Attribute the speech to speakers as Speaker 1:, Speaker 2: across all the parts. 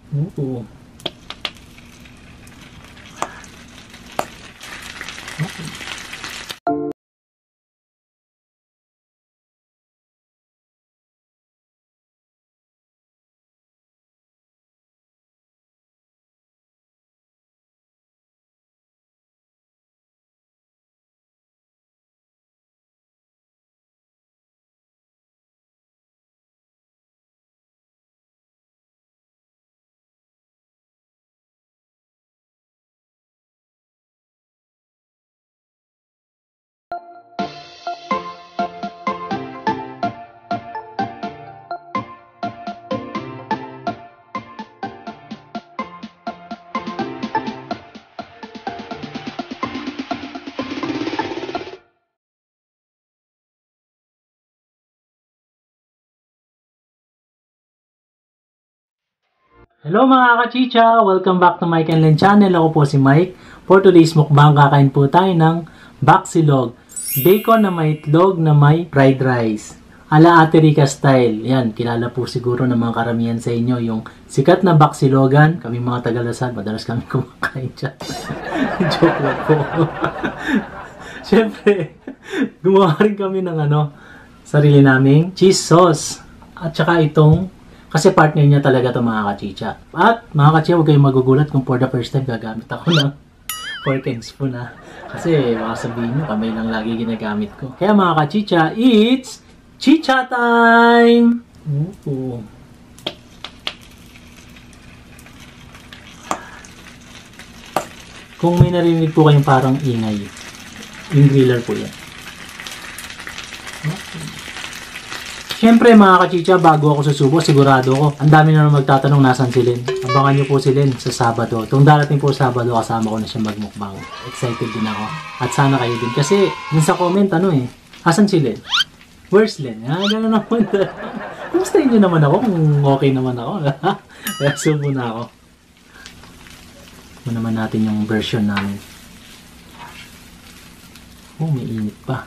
Speaker 1: Oo. Hello mga kachicha! Welcome back to Mike and Len channel. Ako po si Mike. For today's mukbang, kakain po tayo ng baksilog. Bacon na may itlog na may fried rice. Ala Ate Rica style. Yan, kilala po siguro ng mga karamihan sa inyo yung sikat na baksilogan. Kami mga Tagalasad, madalas kami kumakain dyan. Joke lang po. Siyempre, gumawa rin kami ng sarili naming cheese sauce. At saka itong kasi partner niya talaga ito mga kachicha. At mga kachicha, huwag kayong magugulat kung for the first time gagamit ako ng fork and spoon na. Kasi baka sabihin nyo, kamay lang lagi ginagamit ko. Kaya mga kachicha, it's chicha time! Ooh. Kung may narinig po kayong parang ingay, yung griller po yan. Siyempre mga kachicha, bago ako susubo, sigurado ko, ang dami na magtatanong nasan si Len. Abangan niyo po si Len sa Sabado. Itong darating po Sabado, kasama ko na siya magmukbang. Excited din ako. At sana kayo din. Kasi, dun sa comment, asan si Len? Where's Len? Gano'n naman. Kumustahin niyo naman ako kung okay naman ako. Kaya subo na ako. Ito naman natin yung version namin. Oh, may init pa.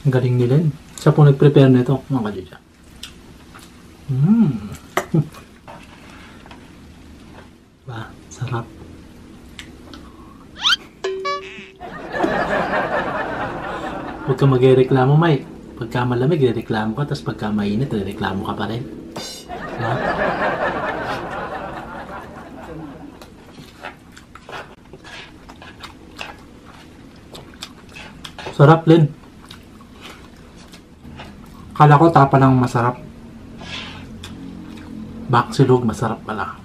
Speaker 1: Ang galing ni Len. Siya po nag-prepare nito, mga kachicha. Ba, sarap. Huwag ka mag-reklamo, Mike. Pagka malamig, reklamo ka, tapos pagka mainit, reklamo ka pa rin. Ba? Sarap, Len. Kala ko tapa lang masarap. Baksilog masarap pala.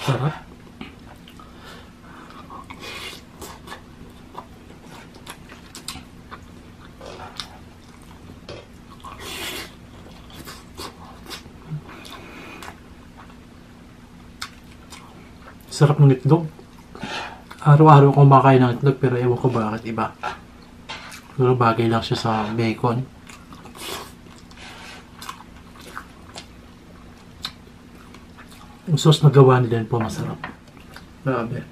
Speaker 1: Sarap. Sarap ng itlog. Araw-araw ko kumakain ng itlog pero ewan ko bakit iba. Pero bagay lang siya sa bacon. Yung sauce na gawa nila po masarap. Grabe.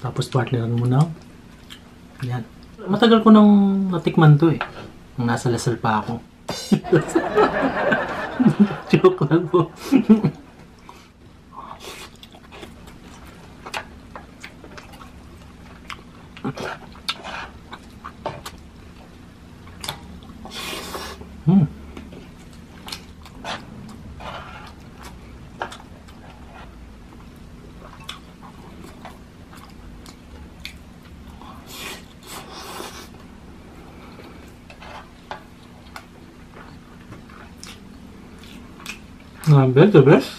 Speaker 1: Tapos partneran mo na. Yan. Matagal ko nang natikman to eh. Nung nasa Lasal pa ako. Joke lang po. The best.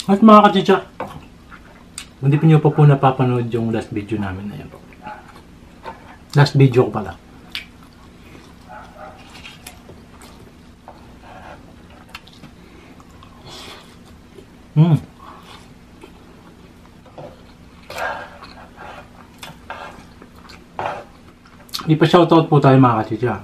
Speaker 1: At mga kachicha, hindi pa nyo pa po napapanood yung last video namin na yan po. Last video ko pala. Di pa shoutout po tayo mga kachicha.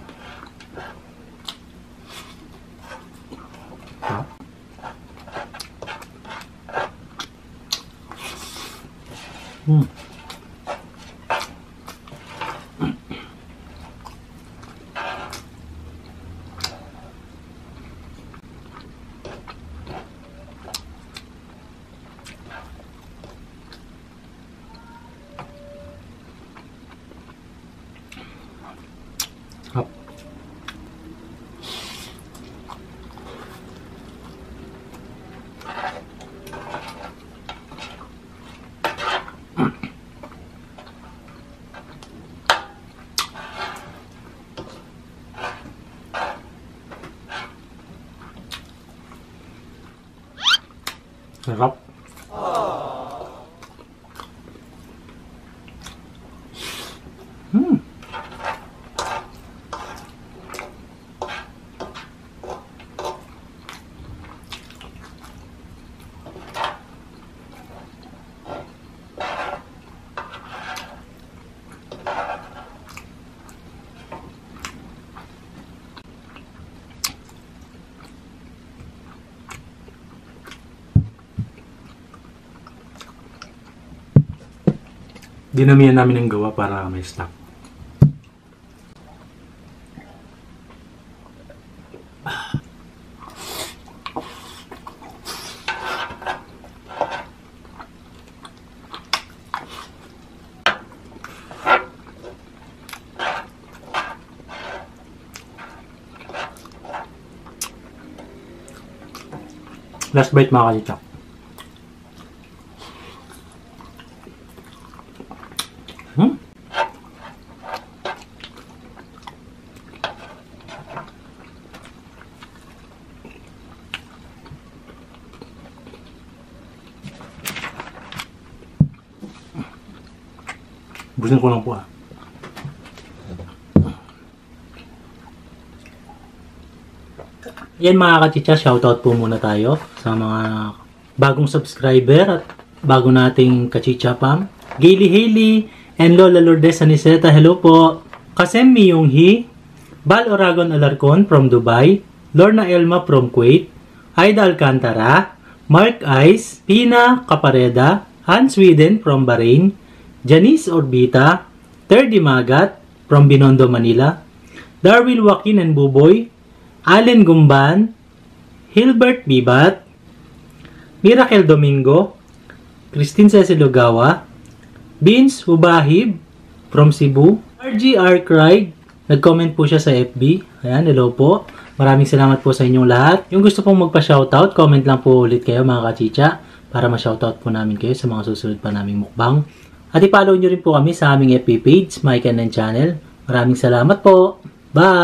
Speaker 1: Hap. Sarap. Dinamihan namin ng gawa para may stock. Last bite mga kalita. Busin ko lang po ah. Yan mga kachicha, shoutout po muna tayo sa mga bagong subscriber at bago nating kachicha pam. Gaily Haley and Lola Lourdes Aniseta, hello po. Kasem Miyonghi, Bal Oragon Alarcon from Dubai, Lorna Elma from Kuwait, Aida Alcantara, Mark Ice, Pina Capareda, Hans Sweden from Bahrain, Janice Orbita, Terdy Magat from Binondo, Manila, Darwin Joaquin and Buboy, Allen Gumban, Hilbert Bibat, Miracle Domingo, Christine Cecil Ogawa, Vince Hubahib from Cebu, RGR Craig, nag-comment po siya sa FB. Ayan, hello po. Maraming salamat po sa inyong lahat. Yung gusto pong magpa-shoutout, comment lang po ulit kayo mga kachicha para ma-shoutout po namin kayo sa mga susunod pa naming mukbang. At i-follow nyo rin po kami sa aming FB page, Mike and Channel. Maraming salamat po. Bye!